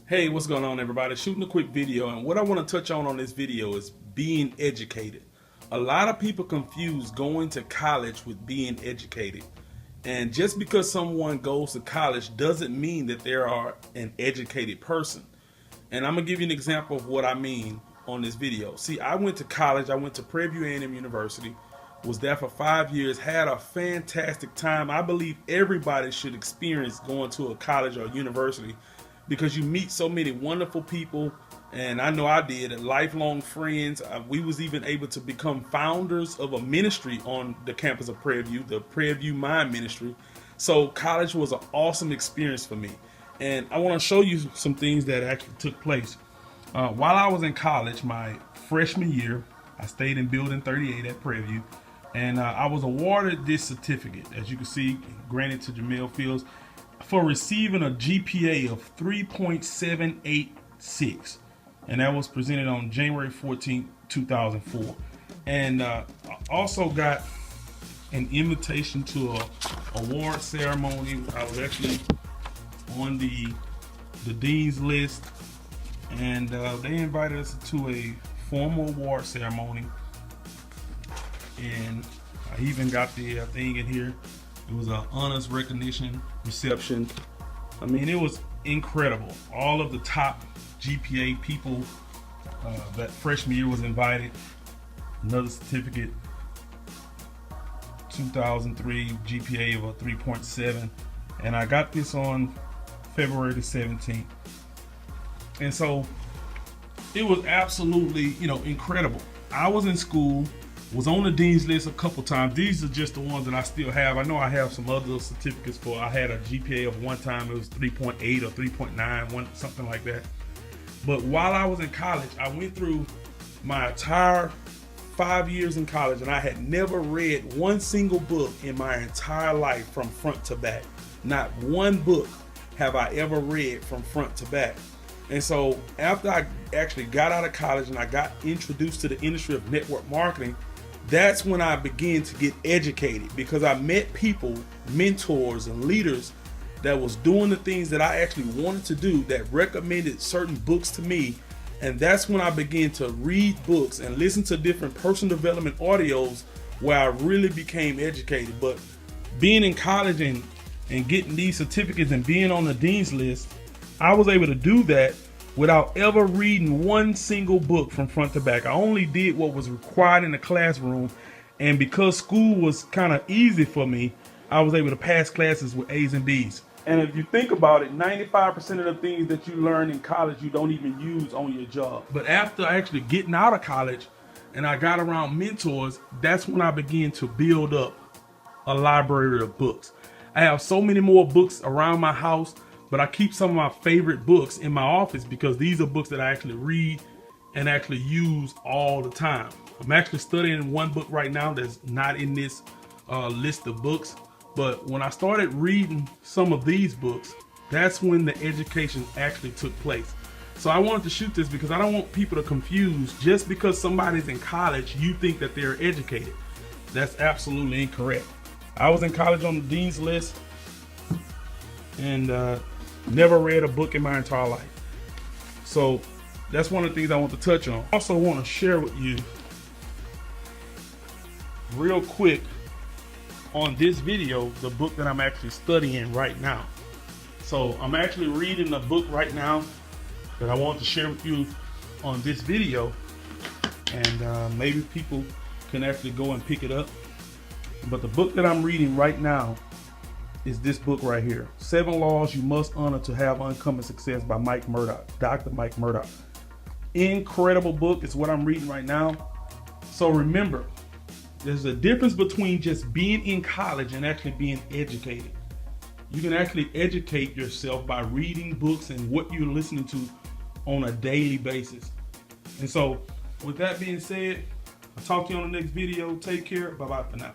Hey, what's going on, everybody? Shooting a quick video, and what I want to touch on this video is being educated. A lot of people confuse going to college with being educated. And just because someone goes to college doesn't mean that they are an educated person. And I'm going to give you an example of what I mean on this video. See, I went to college. I went to Prairie View A&M University, was there for 5 years, had a fantastic time. I believe everybody should experience going to a college or university because you meet so many wonderful people, and I know I did, lifelong friends. We was even able to become founders of a ministry on the campus of Prairie View, the Prairie View Mind Ministry. So college was an awesome experience for me, and I want to show you some things that actually took place. While I was in college, my freshman year, I stayed in Building 38 at Prairie View, and I was awarded this certificate, as you can see, granted to Jamel Fields, for receiving a GPA of 3.786, and that was presented on January 14, 2004. And I also got an invitation to a award ceremony. I was actually on the dean's list, and they invited us to a formal award ceremony, and I even got the thing in here. It was an honors recognition reception. I mean, it was incredible. All of the top GPA people that freshman year was invited. Another certificate, 2003 GPA of a 3.7, and I got this on February the 17th. And so it was absolutely, incredible. I was in school, was on the dean's list a couple times. These are just the ones that I still have. I know I have some other certificates for. I had a GPA of one time, it was 3.8 or 3.9, something like that. But while I was in college, I went through my entire 5 years in college, and I had never read one single book in my entire life from front to back. Not one book have I ever read from front to back. And so after I actually got out of college and I got introduced to the industry of network marketing, that's when I began to get educated, because I met people, mentors and leaders that was doing the things that I actually wanted to do, that recommended certain books to me. And that's when I began to read books and listen to different personal development audios, where I really became educated. But being in college and getting these certificates and being on the dean's list, I was able to do that without ever reading one single book from front to back. I only did what was required in the classroom, and because school was kind of easy for me, I was able to pass classes with A's and B's. And if you think about it, 95% of the things that you learn in college you don't even use on your job. But after actually getting out of college and I got around mentors, that's when I began to build up a library of books. I have so many more books around my house, but I keep some of my favorite books in my office because these are books that I actually read and actually use all the time. I'm actually studying one book right now that's not in this list of books, but when I started reading some of these books, that's when the education actually took place. So I wanted to shoot this because I don't want people to confuse, just because somebody's in college, you think that they're educated. That's absolutely incorrect. I was in college on the dean's list and never read a book in my entire life. So that's one of the things I want to touch on. I also want to share with you real quick on this video the book that I'm actually studying right now. So I'm actually reading the book right now that I want to share with you on this video, and maybe people can actually go and pick it up. But the book that I'm reading right now is this book right here, 7 Laws You Must Honor to Have Uncommon Success by Mike Murdock, Dr. Mike Murdock. Incredible book. It's what I'm reading right now. So remember, there's a difference between just being in college and actually being educated. You can actually educate yourself by reading books and what you're listening to on a daily basis. And so with that being said, I'll talk to you on the next video. Take care. Bye-bye for now.